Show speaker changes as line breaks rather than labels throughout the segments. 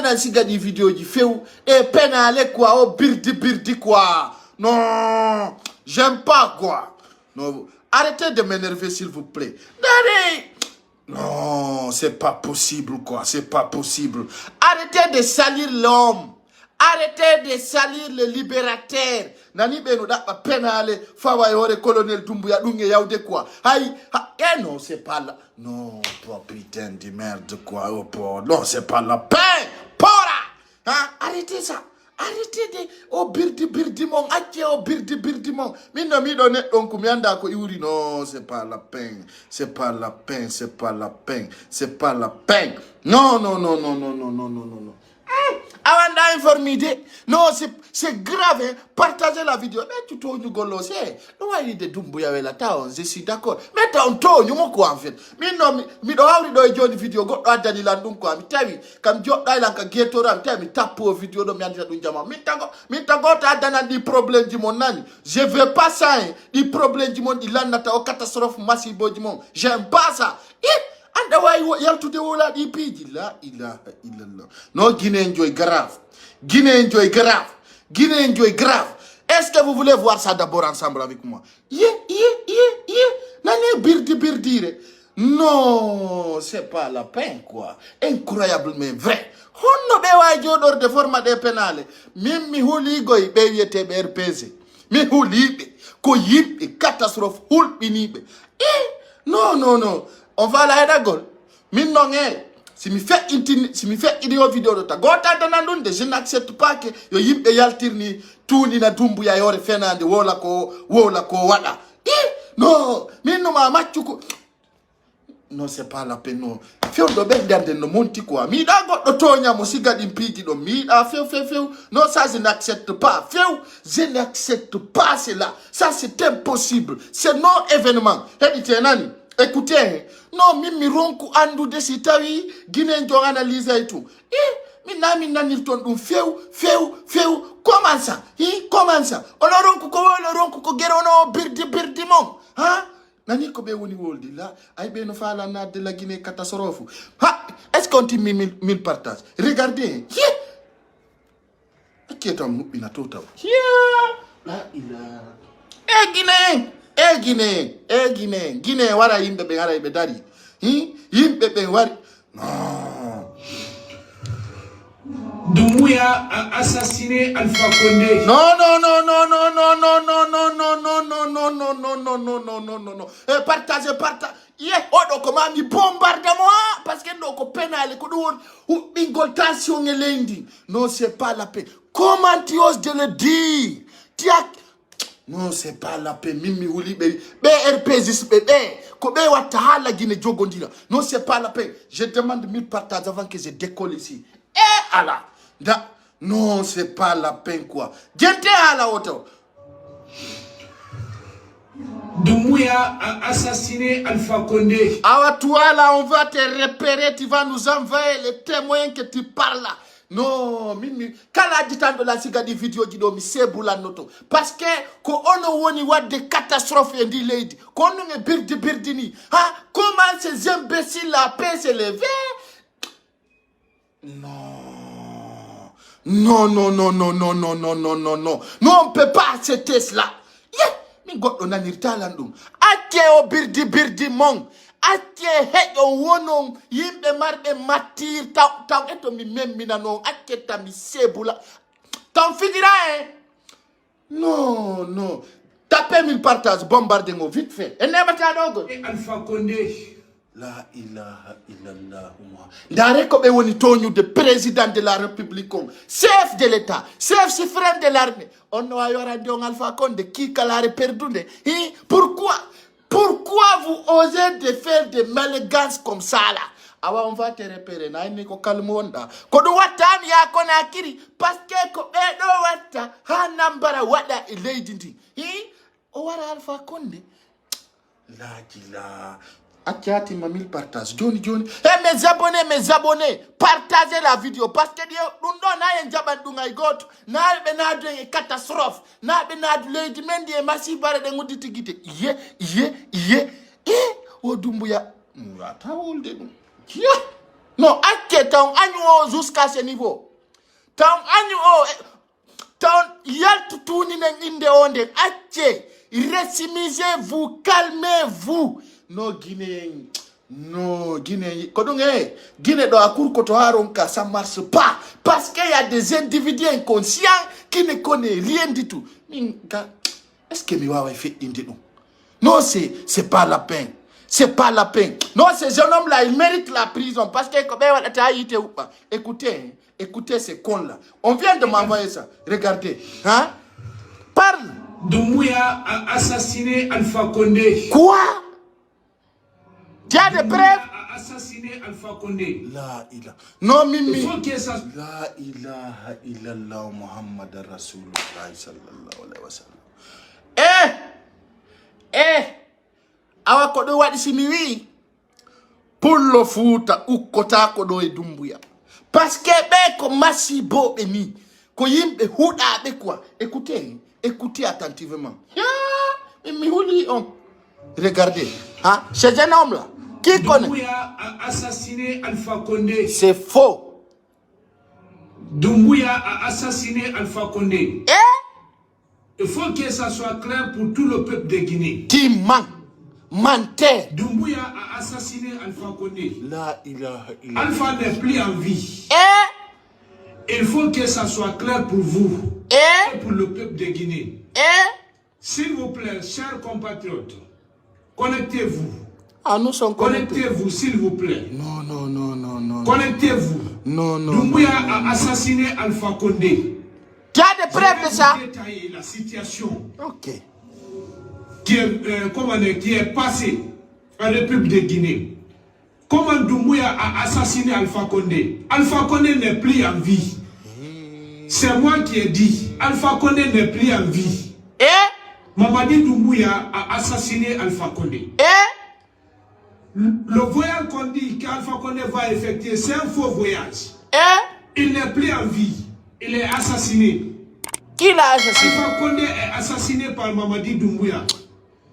na siga di vidéo ji few et pénalé quoi oh birdi quoi. Non, j'aime pas quoi. Non, arrêtez de m'énerver s'il vous plaît. Non, c'est pas possible quoi, c'est pas possible. Arrêtez de salir l'homme. Arrêtez de salir le libérateur. Nani beno da penale fawa yore colonel Doumbouya dunge yaude quoi. Aïe, non, c'est pas là. Non, pas putain de merde quoi. Oh, non, c'est pas la peine. Pora. Hein? Arrêtez ça. Arrêtez de oh birdi mon ache oh birdi mon. Minno mi donne donc mianda ko iuri non, c'est pas la peine. C'est pas la peine, c'est pas la peine. C'est pas la peine. Non. Avant d'informer, non, c'est grave, hein? Partagez la vidéo. Mais tu tournes golo, c'est. Non, il de Doumbouya la taon, je suis d'accord. Mais t'as un ton, you m'en en fait. Mais non, mais doit avoir une vidéo, go à Daniel quoi. Mais t'as vu, comme Dieu a la guettora, t'as mis tape pour vidéo de Mianja Dunjama. Mais t'as got des problèmes du monde. Je veux pas ça, hein? Des problèmes du monde, il a une catastrophe massive du monde. J'aime pas ça. And why you to the whole DP? La ilaha illallah. No, Guinée enjoy grave. Guinée enjoy grave. Est-ce que vous voulez voir ça d'abord ensemble avec moi? Nani birdi. Non, c'est pas la peine quoi. Incroyable mais vrai. On ne peut pas de format de pénale. Même mi huli goy beyete berpese. Mi huli ko yip catastrophe hul binibe. Non. On va la edagol. Min non si mi fait une vidéo de ta gota danandunde, je n'accepte pas que yo yimbe yaltirni tuni na Doumbouya yore fenande wola ko wada. Non, min no ma machuko. Non, c'est pas la peine non. Feu do ben garde no monti quoi. Mi da goddo tonya mo siga dim pigi do mi da feu. Non, ça je n'accepte pas. Je n'accepte pas cela. Ça c'est impossible. C'est non événement. Edite nani? Écoutez, non, mi ronku andu de sitawi, Guinée njo analyse et tout. Mi nani ton dum feu. Comment ça? Comment ça? On ronku ko gerono birdi mon. Hein? Nani ko be woni woldi là, ay be no fala na de la Guinée catastrophe. Est-ce qu'on t'y mille partage? Regardez. Qui est un moupina total? La Guinée wara yimbe be ngara be dari. Yimbe be wari. Non.
Doumbouya a assassiné Alpha Condé.
Non. Partage. Odo comment mi bombarde moi parce que no ko pénal ko won bingol tension lendi. Non, c'est pas la paix. Comment tu oses de le dire? Non, c'est pas la peine. Mimi Ouli, BRP, Kobe Watahala Guinée Djogondina. Non, c'est pas la peine. Je demande 1000 partages avant que je décolle ici. Allah. Non, c'est pas la peine, quoi. Gente à la hauteur.
Doumbouya a assassiné Alpha Condé.
Ah, toi là, on va te repérer. Tu vas nous envoyer les témoins que tu parles là. Non, mimi kala ditando la siga di video di do mi sebula noto parce que ko ono woni wadde catastrophe e di lady ko ono nge birdi ni comment ces imbéciles là peuvent se lever? Non, on peut pas accepter cela. Mi goddo nanirta landum ate o birdi mon ate heƴo wonon yimɓe marɓe mattir taw eto mi memmina noon accetta mi sebula tan fidira non tapez 1000 partage bombarde ngo vite fait e neɓata ɗogo
Alpha Condé.
La ilaha illallah. Ndare ko ɓe woni toñude président de la république on chef de l'état chef suprême de l'armée on no wawi warande on Alpha Condé kikalare perdunde. Pourquoi vous osez de faire des malaisances comme ça là? Awa on va te repérer na ni ko kalmonda ko do watta mi ya ko na kiri parce que ko be do watta ha nambara wada e leydi ndi o wara Alpha Condé la dila Atiati ma 1000 partages. Johnny. Mes abonnés, partagez la vidéo parce que nous na njaba dunga igoto na be na do e catastrophe na be na do lady mendi e massive bare de nguditi gite. O Doumbouya. Ngata wolde dum. Non, acce taon anyo jusqu'à ce niveau. Taon anyo taon yalt touni inde onde acce. Resimisez-vous, calmez-vous. No Guinée. Non, Guinée. Guinée doit cour kotoharonka, ça marche pas. Parce qu'il y a des individus inconscients qui ne connaissent rien du tout. Est-ce que Miwawa fait indi non? Non, c'est pas la peine. C'est pas la peine. Non, ces jeunes hommes-là, ils méritent la prison. Parce que, écoutez ces cons-là. On vient de m'envoyer ça. Regardez. Hein? Parle.
Doumbouya a assassiné Alpha Condé.
Quoi? Tu as des preuves?
A assassiné Alpha Condé.
La ilaha. Non, Mimi.
Il faut que ça...
La ilaha illallah Muhammad Rasulullah sallallahu alayhi wa sallam. Awa kodo wadi simiwi. Pullo futa ukota kodo e Doumbouya. Parce que ko masibo emi. Ko yimbe huda be quoi. Écoutez attentivement. Regardez. Hein? C'est un homme là. Qui connaît?
Doumbouya a assassiné Alpha Condé.
C'est faux.
Doumbouya a assassiné Alpha Condé. Il faut que ça soit clair pour tout le peuple de Guinée.
Qui ment. Menteur.
Doumbouya a assassiné Alpha Condé.
La ilaha illallah.
Alpha n'est plus en vie. Il faut que ça soit clair pour vous et pour le peuple de Guinée. S'il vous plaît, chers compatriotes, connectez-vous.
Ah, nous sommes connectés.
Connectez-vous, s'il vous plaît.
Non.
Connectez-vous.
Non.
Doumbouya a assassiné Alpha Condé.
Tu as des preuves de ça?
Détailler la situation
Ok.
qui est passée en République de Guinée. Comment Doumbouya a assassiné Alpha Condé? Alpha Condé n'est plus en vie. C'est moi qui ai dit. Alpha Condé n'est plus en vie. Mamadi Doumbouya a assassiné Alpha Condé. Le voyage qu'on dit qu'Alpha Condé va effectuer, c'est un faux voyage. Il n'est plus en vie. Il est assassiné.
Qui l'a assassiné?
Alpha Condé est assassiné par Mamadi Doumbouya.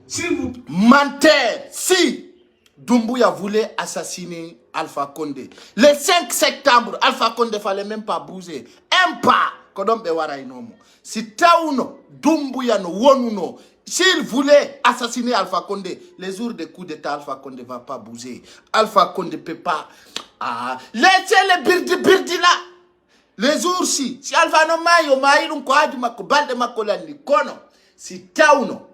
Si vous...
Menteur. Si Doumbouya voulait assassiner Alpha Condé, le 5 septembre, Alpha Condé fallait même pas bouger. Un pas. Si Taouno, Doumbouya no wonuno, s'il voulait assassiner Alpha Condé, les jours de coup d'état, Alpha Condé ne va pas bouger. Alpha Condé ne peut pas. Laissez les birdi là. Les jours si Alpha no mayo maïlun ko adi mako balde mako landi kono. Si Taouno,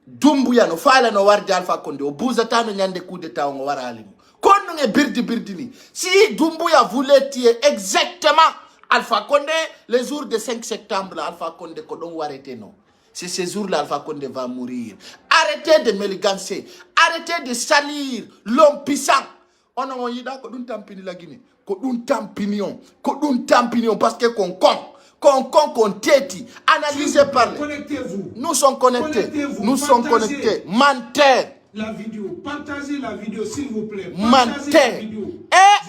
Doumbouya no fala no wardi Alpha Condé, o bouza tano nyande coup d'état on wara alimu. Kono nge birdi ni. Si Doumbouya voulait tuer exactement Alpha Condé, les jours de 5 septembre, Alpha Condé kodon arrêter non. C'est ces jours-là, Alpha Condé va mourir. Arrêtez de m'élégancer. Arrêtez de salir l'homme puissant. On a dit qu'on tampini la Guinée. Qu'on tampinion. Parce que qu'on tête. Analysez par les.
Connectez-vous.
Nous sommes connectés. Nous sommes connectés. Menteur.
La vidéo. Partagez la vidéo, s'il vous plaît.
Partagez la vidéo.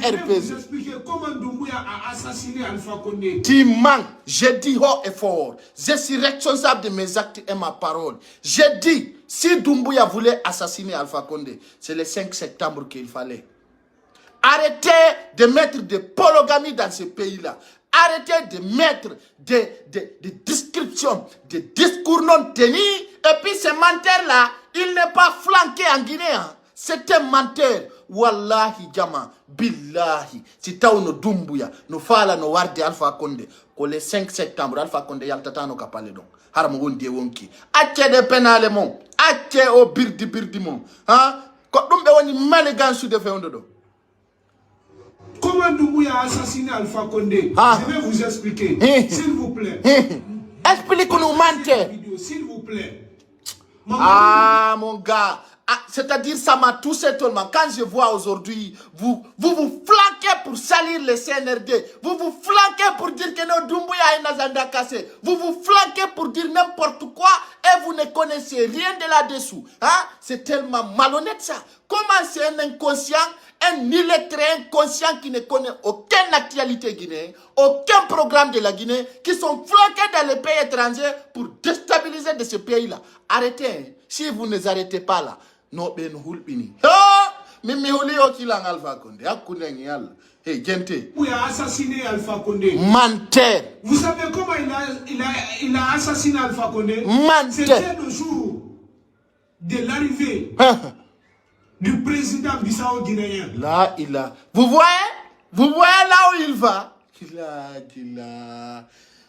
Je vais vous expliquer comment Doumbouya a assassiné Alpha Condé.
Tu mens. Je dis haut et fort. Je suis responsable de mes actes et ma parole. Je dis, si Doumbouya voulait assassiner Alpha Condé, c'est le 5 septembre qu'il fallait. Arrêtez de mettre des polygamies dans ce pays-là. Arrêtez de mettre des descriptions, des discours non tenus. Et puis ce menteur-là, il n'est pas flanqué en Guinée. Hein. C'est un menteur. Wallahi jama, billahi. Si Taouno Doumbouya, nous fala no wardi Alpha Condé, que le 5 septembre, Alpha Condé yaltatano kapale donc. Haram wondi wonki. Acce de penale mon. Acce o birdi mon. Hein? Ko dumbe woni manigansu de feondo.
Comment Doumbouya a assassiné Alpha Condé? Je vais vous expliquer. S'il vous plaît.
Explique-nous, menteur.
S'il vous plaît.
Mon gars. C'est-à-dire, ça m'a touché tellement. Quand je vois aujourd'hui, vous flanquez pour salir les CNRD. Vous flanquez pour dire que nos Doumbouya est Nazanda cassé. Vous flanquez pour dire n'importe quoi et vous ne connaissez rien de là-dessous. Hein? C'est tellement malhonnête ça. Comment c'est un inconscient, un illettré inconscient qui ne connaît aucune actualité guinéenne, aucun programme de la Guinée, qui sont flanqués dans les pays étrangers pour déstabiliser de ce pays-là. Arrêtez. Hein? Si vous ne les arrêtez pas là, no ben hulbini. Mimi huli o kilang Alpha Condé. Akuneng yal. Hey, Gente.
Où il a assassiné Alpha Condé.
Menteur.
Vous savez comment il a assassiné Alpha Condé?
Menteur.
C'était le jour de l'arrivée du président bissau-guinéen.
Là, il a... Vous voyez là où il va?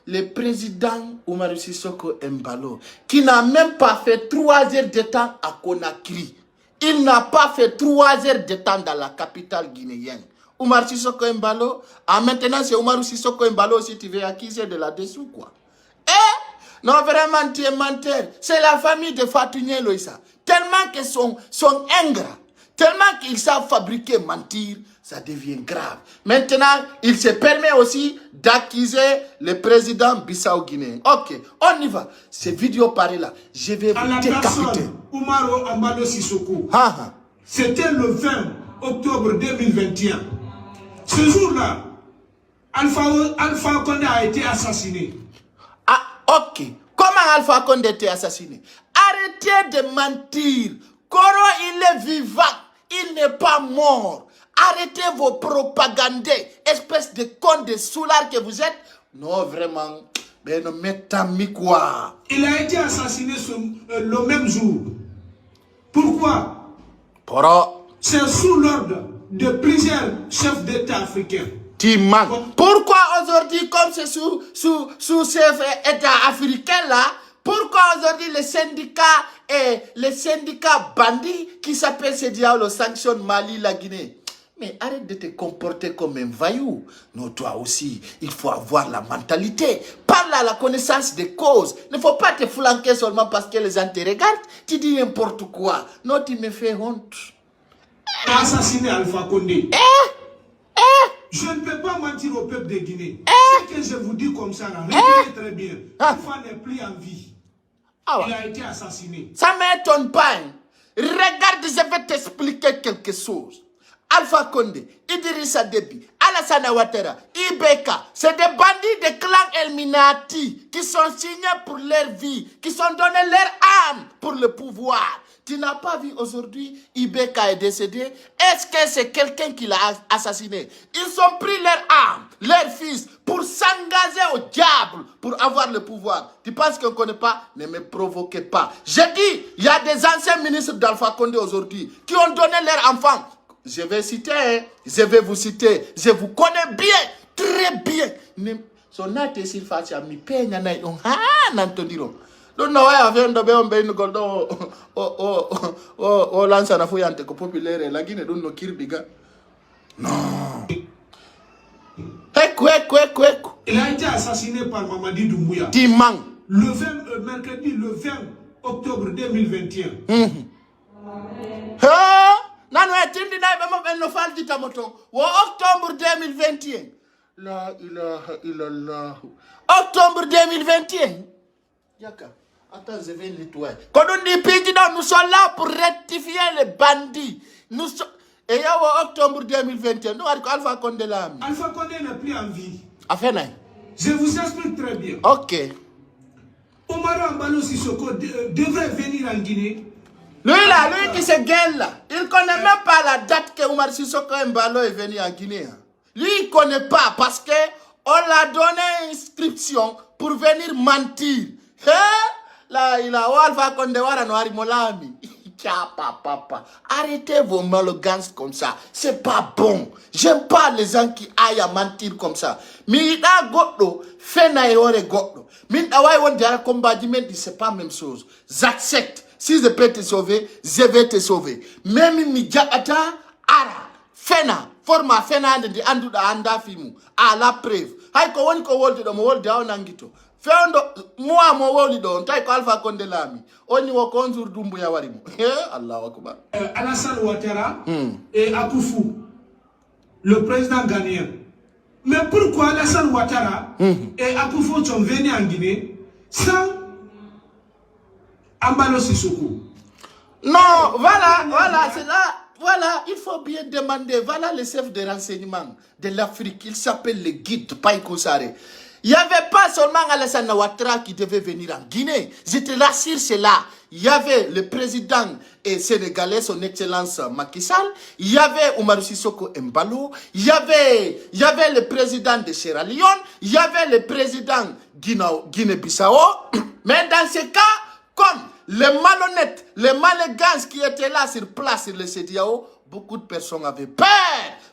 Le président Oumarou Sissoko Embalo, qui n'a même pas fait 3 heures de temps à Conakry. Il n'a pas fait 3 heures de temps dans la capitale guinéenne. Oumarou Sissoko Embalo, maintenant c'est Oumarou Sissoko Embalo si tu veux accuser de là-dessous, quoi. Non, vraiment, tu es menteur. C'est la famille de Fatouné Loïsa. Tellement qu'ils sont ingrats, tellement qu'ils savent fabriquer, mentir, ça devient grave. Maintenant, il se permet aussi d'accuser le président Bissau-Guinéen. Ok, on y va. Ces vidéos pareilles là, je vais vous décapiter.
Oumarou Embalo Sissoko. C'était le 20 octobre 2021. Ce jour-là, Alpha Condé a été assassiné.
Ah, ok. Comment Alpha Condé a été assassiné? Arrêtez de mentir. Koro, il est vivant. Il n'est pas mort. Arrêtez vos propagandes. Espèce de con de soulard que vous êtes. Non, vraiment. Mais non, mettez-moi quoi.
Il a été assassiné le même jour. Pourquoi? C'est sous l'ordre de plusieurs chefs d'État africains.
Pourquoi aujourd'hui, comme c'est sous chef État africain là, pourquoi aujourd'hui les syndicats bandits qui s'appellent ces diables sanctionnent Mali, la Guinée? Mais arrête de te comporter comme un voyou. Non, toi aussi, il faut avoir la mentalité. Parle à la connaissance des causes. Il ne faut pas te flanquer seulement parce que les gens te regardent. Tu dis n'importe quoi. Non, tu me fais honte.
Assassiner Alpha Condé. Je ne peux pas mentir au peuple de Guinée. Ce que je vous dis comme ça, retenez très bien. Alpha n'est plus en vie. Il a été assassiné.
Ça ne m'étonne pas. Hein. Regarde, je vais t'expliquer quelque chose. Alpha Condé, Idrissa Déby, Alassane Ouattara, Ibeka, c'est des bandits de clan Elminati qui sont signés pour leur vie, qui sont donnés leur âme pour le pouvoir. Tu n'as pas vu aujourd'hui, Ibeka est décédé. Est-ce que c'est quelqu'un qui l'a assassiné? Ils ont pris leur âme, leur fils, pour s'engager au diable, pour avoir le pouvoir. Tu penses qu'on ne connaît pas? Ne me provoquez pas. J'ai dit, il y a des anciens ministres d'Alpha Condé aujourd'hui qui ont donné leur enfant. Je vais citer, je vais vous citer. Je vous connais bien, très bien. Son ate s'il fasse à mi peine, n'entendiro. Donc, non, avendo be ombe no goldo o lança na fuyante ko populaire la Guinée don no kirbiga. Non. Eko.
Il a été assassiné par Mamadi Doumbouya.
Timang.
Mercredi, le 20 octobre 2021.
Nano etindi na bemo benno faldi tamoto. Wo octobre 2021. La ilaha illallah. Octobre 2021. Yaka. Attends, je vais nettoyer. Quand on dit nous sommes là pour rectifier les bandits. Nous sommes... Et il y a octobre 2021. Nous avons Alpha Condé là.
Alpha Condé n'est plus en vie.
Je
vous explique très bien.
Ok.
Oumarou Embalo Sissoko devrait venir en Guinée.
Lui qui se gueule là, il ne connaît même pas la date que Oumarou Sissoko Embalo est venu en Guinée. Lui, il ne connaît pas parce qu'on l'a donné inscription pour venir mentir. Là, il a Alpha Condé wara no Molami. Papa. Arrêtez vos malogances comme ça. C'est pas bon. J'aime pas les gens qui aillent à mentir comme ça. Mida goddo, fena erreur goddo. Minda wai won diara combat c'est pas la même chose. J'accepte. Si je peux te sauver, je vais te sauver. Même mi jabata ara fena forma fena de andu da anda fimu. À la preuve. Hay ko woni ko wolde do mo wolde nangito. Fendo moi mo woli do tay ko Alpha Condé lami oni wo konjur Doumbouya warimo Allahu akbar.
Alassane Ouattara et Akufo, le président ghanéen. Mais pourquoi Alassane Ouattara et Akufo sont venus en Guinée sans Embalo Sissoko?
Non, voilà, c'est là. Voilà, il faut bien demander. Voilà le chef de renseignement de l'Afrique. Il s'appelle le guide Païko Saré. Il n'y avait pas seulement Alassane Ouattara qui devait venir en Guinée. Je te l'assure, c'est là. Il y avait le président sénégalais, son excellence Macky Sall. Il y avait Oumar Sissoko Embalo. Il y avait le président de Sierra Leone. Il y avait le président Guinée-Bissau. Mais dans ce cas, comme les malhonnêtes, les malégants qui étaient là sur place sur le CEDEAO, beaucoup de personnes avaient peur.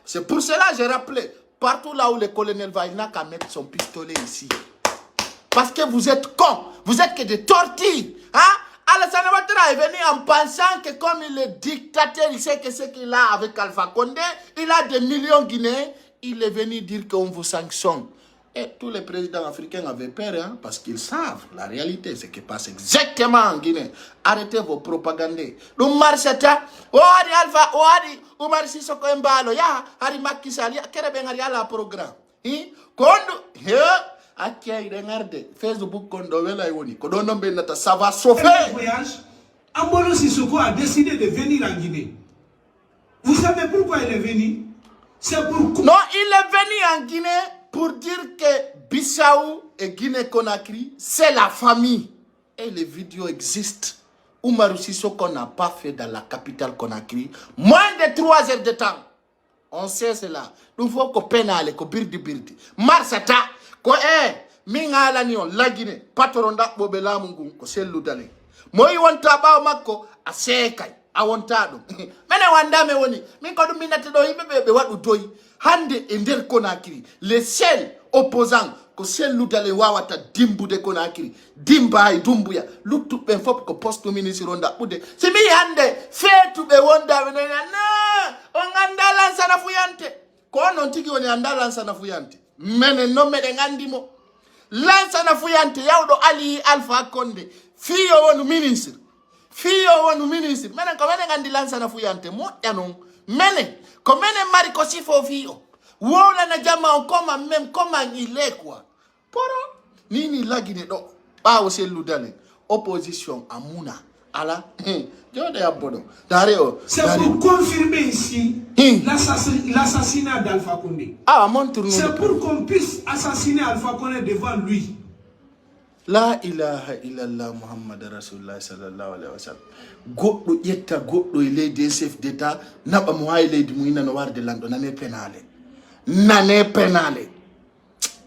C'est pour cela que j'ai rappelé, partout là où le colonel va, il n'a qu'à mettre son pistolet ici. Parce que vous êtes cons, vous êtes que des tortilles. Hein? Alassane Ouattara est venu en pensant que comme il est dictateur, il sait que ce qu'il a avec Alpha Condé, il a des millions de Guinéens, il est venu dire qu'on vous sanctionne. Et tous les présidents africains avaient peur, hein, parce qu'ils savent la réalité, ce qui passe exactement en Guinée. Arrêtez vos propagandes. L'Oumar Sata, Ouari Alpha, Ouari, Oumar Sissoko Embalo, ya, Hari Macky Sall, ya, kere ben hari ala programme. Kondo, Akia, il regarde, Facebook, Kondo, Vela Iwoni, Kondo Nombe Nata, ça va chauffer.
Voyage, Oumar Sissoko a décidé de venir en Guinée. Vous savez pourquoi il est venu? C'est pour...
Non, il est venu en Guinée pour dire que Bissau et Guinée-Conakry, c'est la famille. Et les vidéos existent. Oumar Sissoko n'a pas fait dans la capitale Conakry moins de 3 heures de temps. On sait cela. Il faut qu'on pénale, qu'on birdi. Marsata, qu'on minga nion la Guinée, patronda bobela mungu, ko sellu dale. Moi wanta ba makko a sekai, a wantado. Mene wandame woni, min ko dum minate do yimbe be wadu doyi. Hande e nder Conakry, les seuls opposants ko sellu dale wawata dimbude Conakry, dimba e dumbuya, luttu ben fop ko poste ministre ronda bude. Si mi hande fetu be wonda wenena na, on andala sana fuyante. Ko non tigi woni andala sana fuyante. Mene no mede ngandimo. Lansana fuyante yawdo Ali Alpha Condé. Fiyo wonu ministre. Mene ko mene ngandi lansana fuyante mo yanon. Mene ko mene mari ko sifo fiyo. Wola na jama on koma même comment il est quoi. Poro nini lagine do. Ba o selu dale. Opposition amuna. Ala
c'est pour confirmer ici l'assassinat d'Alpha Condé. C'est pour qu'on puisse assassiner Alpha Condé devant lui.
La ilaha illallah Muhammad Rasulullah sallallahu alayhi wa sallam. Goddo yetta goddo e leydi chef d'état naba mo hay leydi mu ina no warde lando nane penale.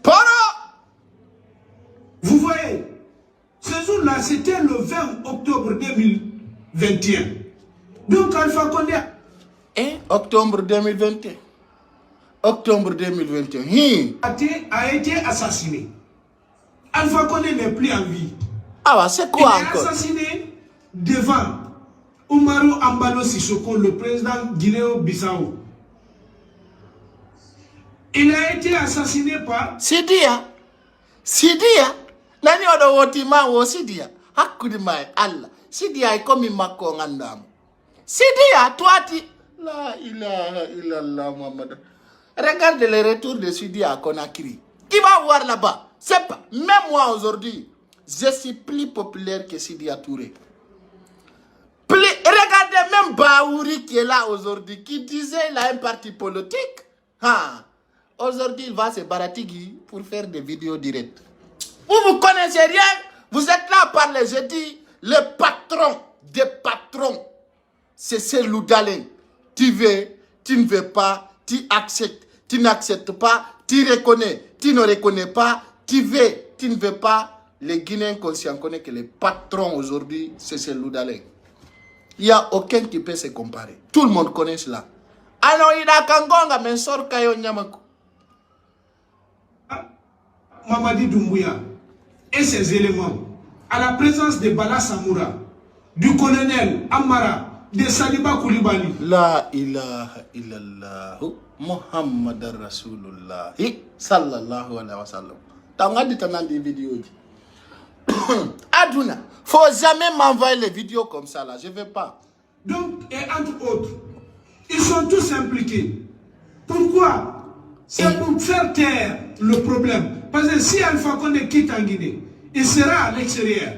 Poro.
Vous voyez, ce jour-là, c'était le 20 octobre 2021. Donc, Alpha Condé...
Octobre 2021.
A été assassiné. Alpha Condé n'est plus en vie.
Ah, c'est quoi encore?
Il est assassiné devant Oumarou Ambalo Sissoko, le président Guinée-Bissau. Il a été assassiné par...
Sidia. Nani odo wotima wo Sidia. Hakudi mai Allah. Sidia ikomi mako ngandam. Sidia toati. La ilaha illallah Muhammad. Regarde le retour de Sidia à Conakry. Qui va voir là-bas? C'est pas. Même moi aujourd'hui, je suis plus populaire que Sidia Touré. Regardez même Baouri qui est là aujourd'hui, qui disait qu'il a un parti politique. Aujourd'hui, il va se baratigui pour faire des vidéos directes. Vous connaissez rien, vous êtes là par les jeudis, le patron des patrons, c'est Cellou Dalein. Tu veux, tu ne veux pas, tu acceptes, tu n'acceptes pas, tu reconnais, tu ne reconnais pas, tu veux, tu ne veux pas. Les Guinéens conscients connaissent que les patrons aujourd'hui, c'est Cellou Dalein. Il n'y a aucun qui peut se comparer. Tout le monde connaît cela. Alors, il a Kangonga, mais sort Kayo Nyamako.
Mamadi Doumbouya et ses éléments, à la présence de Bala Samoura, du colonel Amara, de Saliba Koulibaly. La ilaha illallah Muhammad Rasulullah sallallahu alayhi wa sallam. T'as dit dans des vidéos. Aduna, faut jamais m'envoyer les vidéos comme ça là, je veux pas. Donc, et entre autres, ils sont tous impliqués. Pourquoi? C'est pour faire taire le problème. Parce que si Alpha Condé quitte en Guinée, il sera à l'extérieur.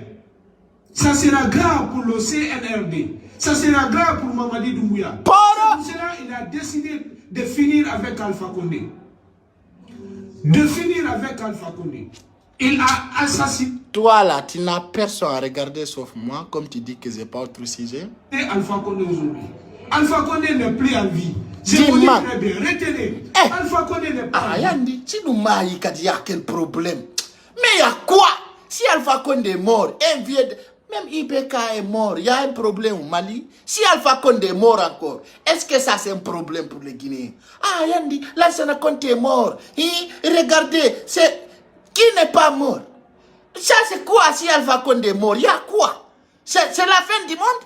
Ça sera grave pour le CNRD. Ça sera grave pour Mamadi Doumbouya. Pour cela, il a décidé de finir avec Alpha Condé. de finir avec Alpha Condé. Il a assassiné
Toi là, tu n'as personne à regarder sauf moi, comme tu dis que c'est pas autre sujet.
Alpha Condé aujourd'hui. Alpha Condé n'est plus en vie. Je
Dis
vous dis
man.
très bien, retenez.
Eh.
Alpha Condé n'est pas en
Ah,
vie.
Yandi, tu nous mailles, il y a quel problème? Mais il y a quoi? Si Alpha Condé est mort, un vieux même IBK est mort, il y a un problème au Mali. Si Alpha Condé est mort encore, est-ce que ça c'est un problème pour les Guinéens? Ah, Yandi, Lansana Conté est mort. Regardez, c'est qui n'est pas mort? Ça c'est quoi si Alpha Condé est mort? Il y a quoi? C'est la fin du monde?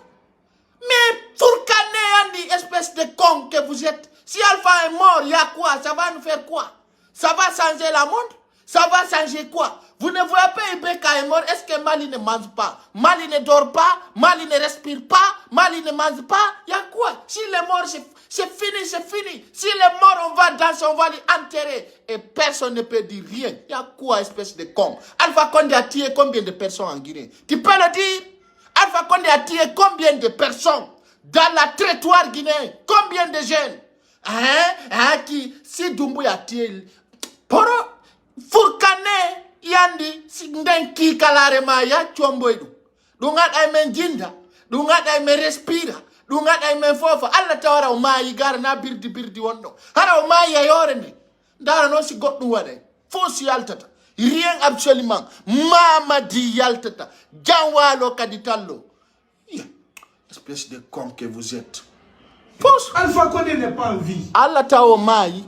Mais Fourcané, Yandi, espèce de con que vous êtes. Si Alpha est mort, il y a quoi? Ça va nous faire quoi? Ça va changer la monde? Ça va changer quoi? Vous ne voyez pas Ibeka est mort? Est-ce que Mali ne mange pas? Mali ne dort pas? Mali ne respire pas? Mali ne mange pas? Il y a quoi? S'il est mort, c'est fini, c'est fini. S'il est mort, on va danser, on va l'enterrer. Et personne ne peut dire rien. Il y a quoi, espèce de con? Alpha Condé a tué combien de personnes en Guinée? Tu peux le dire? Alpha Condé a tué combien de personnes dans la territoire guinéen? Combien de jeunes? Si Doumbouya a tué... Poro, Fourcané, Yandi, si ndenki kalarema ya chomboidu. Dungat ay men jinda, dungat ay men respira, dungat ay men fofa. Alla tawara umayi gara na birdi wondo. Hara umayi ya yorene. Ndara no si goddu wade. Fosi yaltata. Rien absolument. Mama di yaltata. Janwalo kaditallo. Espèce de con que vous êtes. Pose.
Alpha Condé n'est pas en vie.
Alla tawo mayi.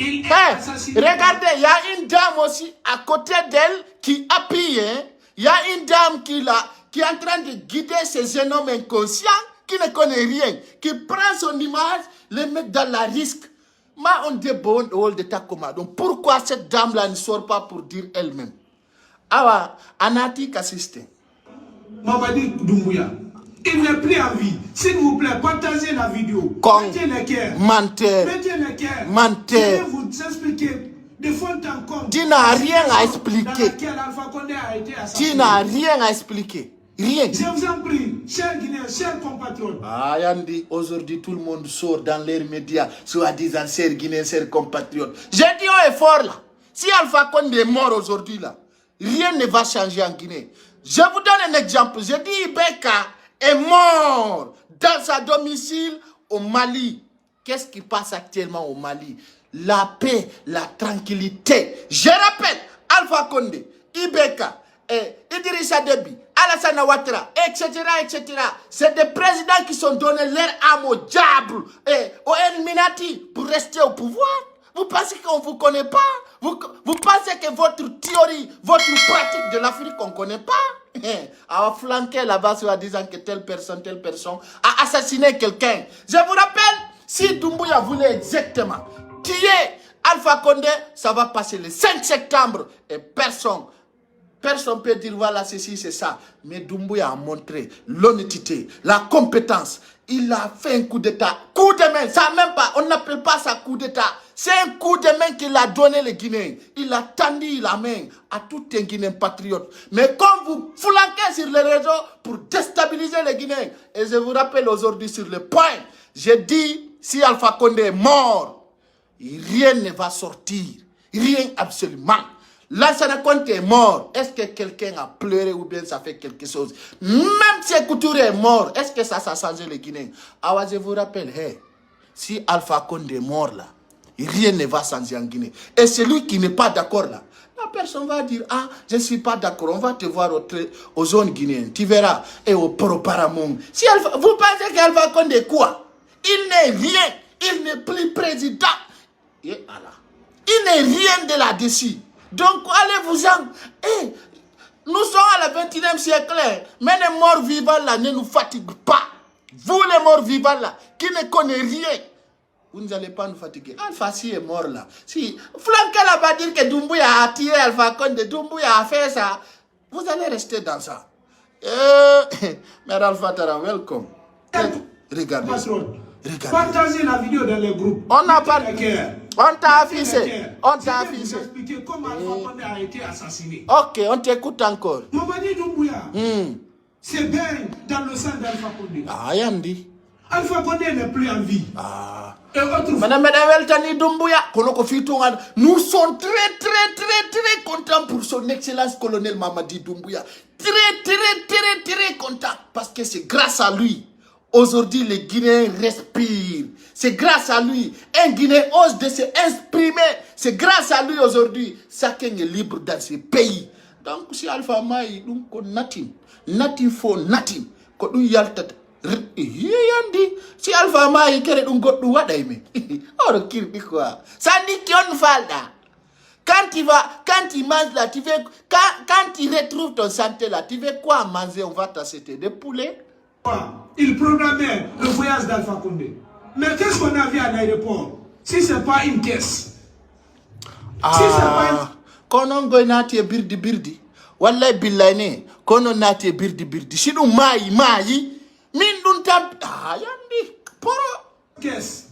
Il est assassiné.
Regardez, il y a une dame aussi à côté d'elle qui appuie. Il y a une dame qui est en train de guider ces jeunes hommes inconscients qui ne connaissent rien, qui prend son image, les met dans la risque. Mais on dit bon, de ta commande. Donc pourquoi cette dame-là ne sort pas pour dire elle-même? Ah, Anati assisté.
Mamadi Doumbouya, il n'est plus en vie. S'il vous plaît, partagez la vidéo. Mettez les cœurs.
Menteur.
Mettez les cœurs.
Menteur.
Je vais vous expliquer de fond en comble.
Tu n'as rien à expliquer.
Dans laquelle Alpha Condé a été assassiné.
Tu n'as rien à expliquer. Rien.
Je vous en prie, chers Guinéens, chers compatriotes.
Ah, Yandi, aujourd'hui tout le monde sort dans les médias, soi-disant chers Guinéens, chers compatriotes. J'ai dit haut et fort là. Si Alpha Condé est mort aujourd'hui là, rien ne va changer en Guinée. Je vous donne un exemple. J'ai dit Ibeka est mort dans sa domicile au Mali. Qu'est-ce qui passe actuellement au Mali? La paix, la tranquillité. Je rappelle, Alpha Condé, Ibeka, Idrissa Déby, Alassane Ouattara, etc., etc. C'est des présidents qui sont donnés leur âme au diable et aux Illuminati pour rester au pouvoir. Vous pensez qu'on ne vous connaît pas? Vous pensez que votre théorie, votre pratique de l'Afrique, on ne connaît pas? À flanquer là-bas en disant que telle personne a assassiné quelqu'un. Je vous rappelle, si Doumbouya voulait exactement tuer Alpha Condé, ça va passer le 5 septembre et personne peut dire voilà ceci, c'est ça. Mais Doumbouya a montré l'honnêteté, la compétence. Il a fait un coup d'état. Coup de main, ça même pas, on n'appelle pas ça coup d'état. C'est un coup de main qu'il a donné les Guinéens. Il a tendu la main à tout un Guinéen patriote. Mais comme vous flanquez sur les réseaux pour déstabiliser les Guinéens, et je vous rappelle aujourd'hui sur le point, j'ai dit, si Alpha Condé est mort, rien ne va sortir. Rien absolument. Lansana Conté est mort. Est-ce que quelqu'un a pleuré ou bien ça fait quelque chose? Même si Couture est mort, est-ce que ça a changé les Guinéens? Alors je vous rappelle, si Alpha Condé est mort là, rien ne va changer en Guinée. Et celui qui n'est pas d'accord là, la personne va dire, ah, je ne suis pas d'accord, on va te voir aux zones guinéennes, tu verras, et au Pro-Paramount. Si vous pensez qu'Alpha Condé est quoi? Il n'est rien, il n'est plus président. Et Allah, il n'est rien de là-dessus. Donc, allez-vous-en. Nous sommes à la 21e siècle, mais les morts vivants là ne nous fatiguent pas. Vous les morts vivants là, qui ne connaissez rien, vous n'allez pas nous fatiguer. Alpha si est mort là. Si Flanqué là va dire que Doumbouya a tiré Alpha Condé, Doumbouya a fait ça, vous allez rester dans ça. Mère Alpha Tara, welcome. Regardez.
Partagez la vidéo dans les groupes.
On n'a pas... On t'a affiché. On t'a
affiché. Je vais vous expliquer comment Alpha Condé a été assassiné.
Ok, on t'écoute encore.
Mamadi Doumbouya, c'est bien dans le sang d'Alpha Condé.
Ah, Yandi.
Alpha Condé n'est plus en vie.
Ah.
Et autre
Madame Weltani Doumbouya, nous sommes très contents pour son excellence colonel Mamadi Doumbouya. Très contents. Parce que c'est grâce à lui. Aujourd'hui, les Guinéens respirent. C'est grâce à lui. Un Guinéen ose de s'exprimer. C'est grâce à lui aujourd'hui. Chacun est libre dans ce pays. Donc, si Alpha Maï, nothing for nothing. Quand nous yaltata. Yandi si Alpha Maï kere dum goddu waday me oro kirdi quoi ça dit qu'on falda quand il mange là tu veux quand il retrouve ton santé là tu veux quoi manger on va t'acheter des poulets.
Il programmait le voyage d'Alpha Condé, mais qu'est-ce qu'on a vu à l'aéroport si c'est pas une caisse? Si c'est pas une...
kono ngoy nati birdi wallahi billahi ne kono nati birdi si dum mayi min dun tam yandi poro
caisse.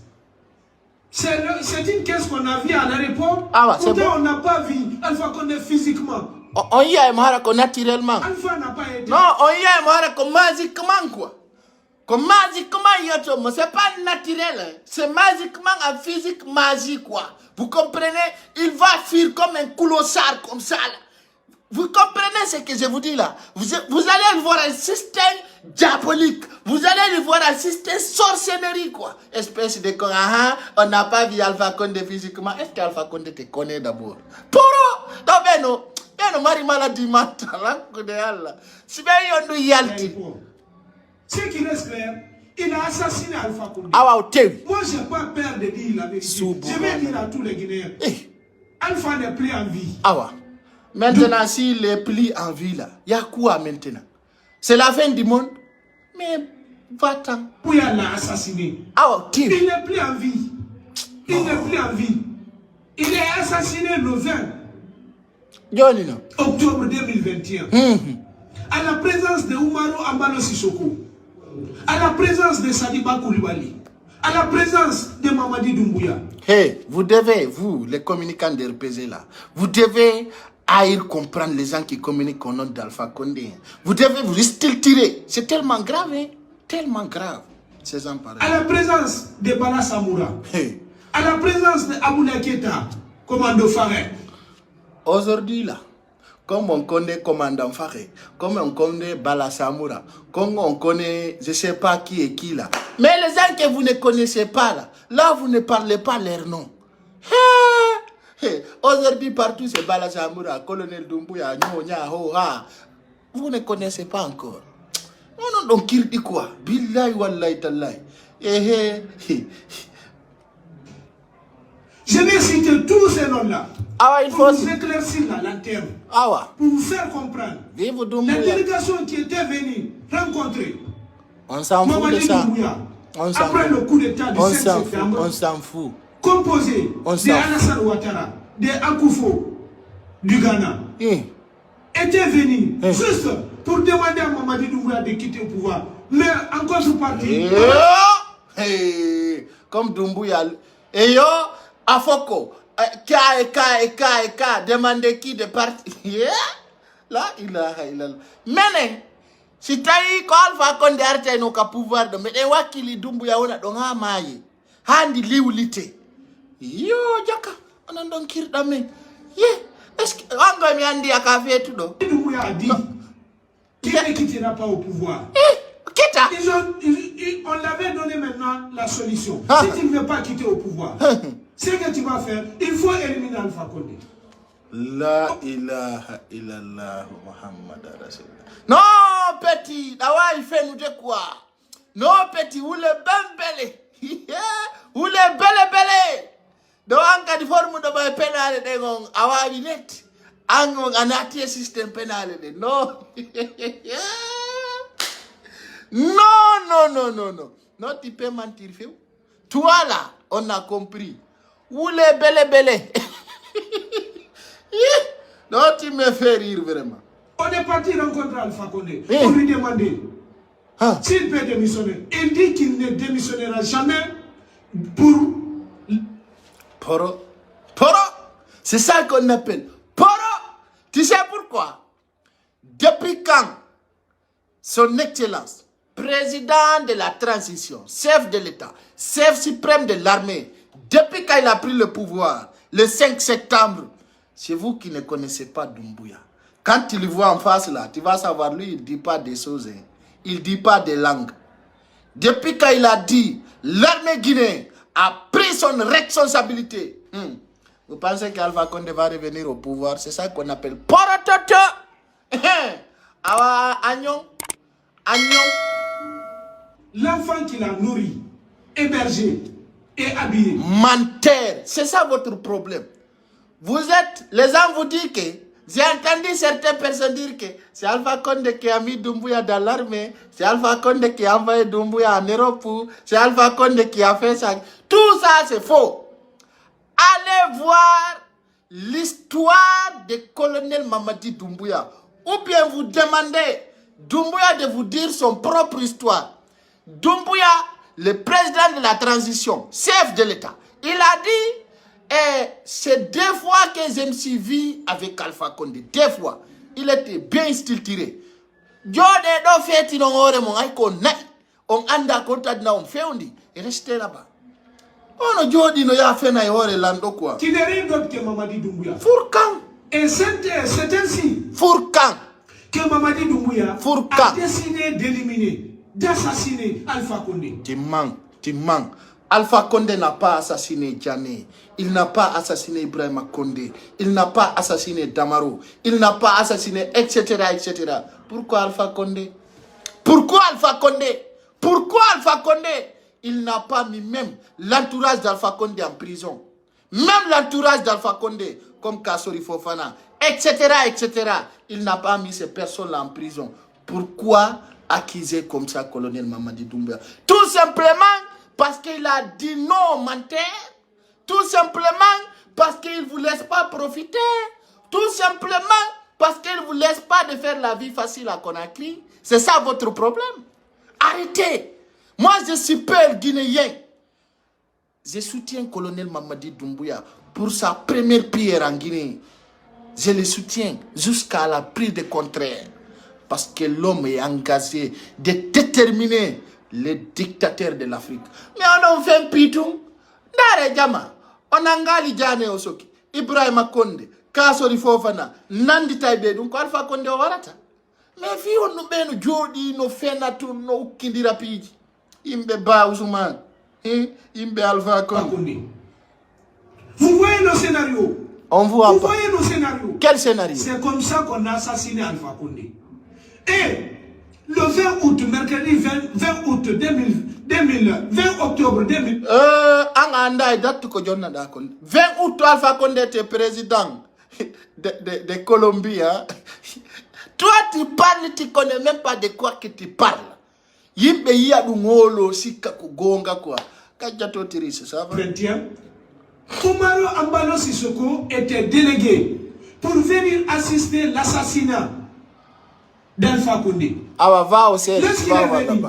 C'est une caisse qu'on a vu à l'aéroport.
Pourtant
bon. On n'a pas vu Alpha Condé physiquement.
On y a marre naturellement.
Alpha n'a pas été.
Non, on y a marre magiquement quoi. Comme magiquement, c'est pas naturel. C'est magiquement en physique magique quoi. Vous comprenez? Il va fuir comme un colossal comme ça là. Vous comprenez ce que je vous dis là? Vous allez voir un système diabolique. Vous allez voir un système sorcellerie quoi. Espèce de con. On n'a pas vu Alpha Condé physiquement. Est-ce qu'Alpha Condé te connaît d'abord? Poro! Donc ben mari maladie mentale. Si ben yon nous yalti.
Ce qui reste clair, il a assassiné Alpha Condé.
Moi
j'ai pas peur de dire la vérité. Je vais dire à tous les Guinéens. Alpha n'est plus en vie.
Maintenant, s'il est pris en vie là, il y a quoi maintenant? C'est la fin du monde? Mais va-t'en.
Pouya l'a assassiné. Il n'est plus en vie. Il n'est plus en vie. Il est assassiné le 20 octobre 2021. À la présence de Oumaro Ambalo Sissoko. À la présence de Sadiba Koulibaly. À la présence de Mamadi Doumbouya.
Vous devez, vous, les communicants de RPZ là, vous devez haïr comprendre les gens qui communiquent au nom d'Alpha Condé. Vous devez vous tirer. C'est tellement grave, tellement grave. Ces gens pareils.
À la présence de Bala Samoura. À la présence de Aboula Keta, commando Faré.
Aujourd'hui là, comme on connaît commandant Faré, comme on connaît Bala Samoura, comme on connaît je ne sais pas qui est qui là. Mais les gens que vous ne connaissez pas là vous ne parlez pas leur nom. Aujourd'hui partout c'est Bala Samoura, colonel Doumbouya, vous ne connaissez pas encore. Non, donc qui dit quoi? Billahi wallahi tallahi.
Je vais citer tous ces noms-là.
Il faut
vous éclaircir la lanterne.
Pour
vous faire comprendre. La délégation qui était venue rencontrer.
On s'en fout de ça.
Après le coup d'état du 5 septembre.
On s'en fout.
Composé de Alassane Ouattara, de Akufo, du Ghana. Était venu juste pour demander à Mamadi Doumbouya de quitter le pouvoir. Mais en contrepartie.
Comme Doumbouya. Afoko. Demandez qui de partir. Là, il a. Mais, si tu as Alpha Condé arte no ka pouvoir de mais wakili Doumbouya ona don ha maye. Handi liwlite. Yo jaka. On don kirda men. Est-ce que Wango mi andi akafe tout do?
Doumbouya a dit qu'il ne quittera pas au pouvoir. On l'avait donné maintenant la solution. Si tu ne veux pas quitter au pouvoir, ce que tu vas faire, il faut éliminer Alpha Condé.
La ilaha illallah Muhammad Rasulullah. Non, petit, d'avoir il fait nous de quoi? Non, petit, ou le bembele. Ou le bele. Donc, en cas de forme de pénal, awa binet. En un système pénal. Non. Non. Non, tu peux mentir. Toi là, on a compris. Où les belle. Non, tu me fais rire vraiment.
On est parti rencontrer Alpha Condé. On lui demandait s'il peut démissionner. Il dit qu'il ne démissionnera jamais
Poro. C'est ça qu'on appelle Poro. Tu sais pourquoi? Depuis quand son excellence président de la transition, chef de l'État, chef suprême de l'armée, depuis qu'il a pris le pouvoir, le 5 septembre, c'est vous qui ne connaissez pas Doumbouya. Quand tu le vois en face là, tu vas savoir, lui, il ne dit pas des choses, hein. Il ne dit pas des langues. Depuis qu'il a dit, l'armée guinéenne a pris son responsabilité. Vous pensez qu'Alpha Condé va revenir au pouvoir? C'est ça qu'on appelle Porototo. Agnon.
L'enfant qu'il a nourri, hébergé et habillé.
Menteur. C'est ça votre problème. Vous êtes, les gens vous disent que, j'ai entendu certaines personnes dire que c'est Alpha Condé qui a mis Doumbouya dans l'armée, c'est Alpha Condé qui a envoyé Doumbouya en Europe, c'est Alpha Condé qui a fait ça. Tout ça, c'est faux. Allez voir l'histoire du colonel Mamadi Doumbouya. Ou bien vous demandez Doumbouya de vous dire son propre histoire. Doumbouya, le président de la transition, chef de l'État, il a dit, c'est 2 fois que je me suis vu avec Alpha Condé. 2 fois. Il était bien structuré. Il restait là-bas. On a jodi no ya fait na yore lando quoi.
Qui n'est rien d'autre que Mamadi Doumbouya.
Fourkan.
Et c'est ainsi
Fourkan.
Que Mamadi Doumbouya
Fourkan
a décidé d'éliminer, d'assassiner Alpha Condé.
Tu mens. Alpha Condé n'a pas assassiné Djane. Il n'a pas assassiné Ibrahima Condé. Il n'a pas assassiné Damaro. Il n'a pas assassiné, etc., etc. Pourquoi Alpha Condé? Pourquoi Alpha Condé? Pourquoi Alpha Condé? Il n'a pas mis même l'entourage d'Alpha Condé en prison. Même l'entourage d'Alpha Condé, comme Kassori Fofana, etc., etc. Il n'a pas mis ces personnes-là en prison. Pourquoi accuser comme ça colonel Mamadi Doumbouya? Tout simplement parce qu'il a dit non menteur. Tout simplement parce qu'il ne vous laisse pas profiter. Tout simplement parce qu'il ne vous laisse pas de faire la vie facile à Conakry. C'est ça votre problème. Arrêtez. Moi, je suis peur guinéen. Je soutiens le colonel Mamadi Doumbouya pour sa première prière en Guinée. Je le soutiens jusqu'à la prise de contraire. Parce que l'homme est engagé de déterminer les dictateurs de l'Afrique. Mais on a fait un pitou. Dare Jama. On a ngali Djane Osoki. Ibrahima Condé. Kassori Fofana. Nandi Taïbe. Donc Alpha Condé warata. Mais fi on nous benu jodi no fenatu no kindira piji. Imbe ba Ousmane. Imbe Alpha Condé.
Vous voyez le scénario?
On voit
Vous
pas.
voyez le scénario?
Quel scénario?
C'est comme ça qu'on a assassiné Alpha Condé. Et le 20 août, mercredi 20 août 20 octobre 2000.
Anga date ko jonna da kon. 20 août Alpha Condé était président de Colombie. Hein? Toi tu parles, tu connais même pas de quoi que tu parles. Yimbe ya dungolo sika kugonga quoi. Kajato tirise ça va.
Oumaro Ambalo Sissoko était délégué pour venir assister l'assassinat d'Alpha Condé. Lorsqu'il est venu,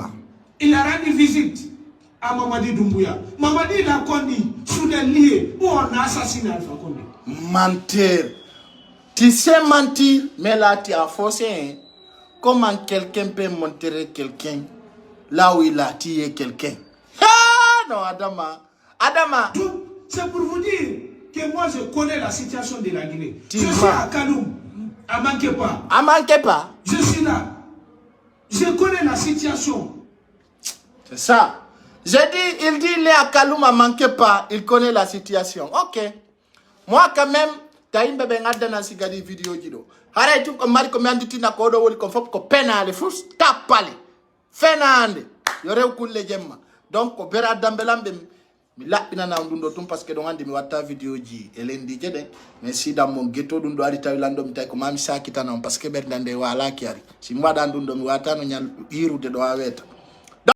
il a rendu visite à Mamadi Doumbouya. Mamadi l'a conduit sous des lieux où on a assassiné Alpha Condé.
Menteur. Tu sais mentir, mais là tu as forcé. Hein? Comment quelqu'un peut montrer quelqu'un là où il a tué quelqu'un? Ah non, Adama.
C'est pour vous dire que moi je connais la situation de la Guinée. Je suis à Kaloum, à Mankepa.
À Mankepa?
Je suis là. Je connais la situation.
C'est ça. Il dit il est à Kaloum, à Mankepa, il connaît la situation. Ok. Moi quand même, t'as une bébé dans sigadi vidéo jido. Hara tu ko mari ko manditi na ko do woli ko fop ko penale fus tapale. Fenande. Yore ko le jemma. Donc ko bera dambelambe mi laɓɓina na ɗum ɗo tum parce que ɗon andi mi watta vidéo ji e lendi jeɗen mais si dans mon ghetto ɗum ɗo ari tawi lanɗo mi tawi ko mami sakitana on parce que ɓerdande walaki ari si mi waɗan ɗum ɗo mi watano ñal hirude ɗo ha weeta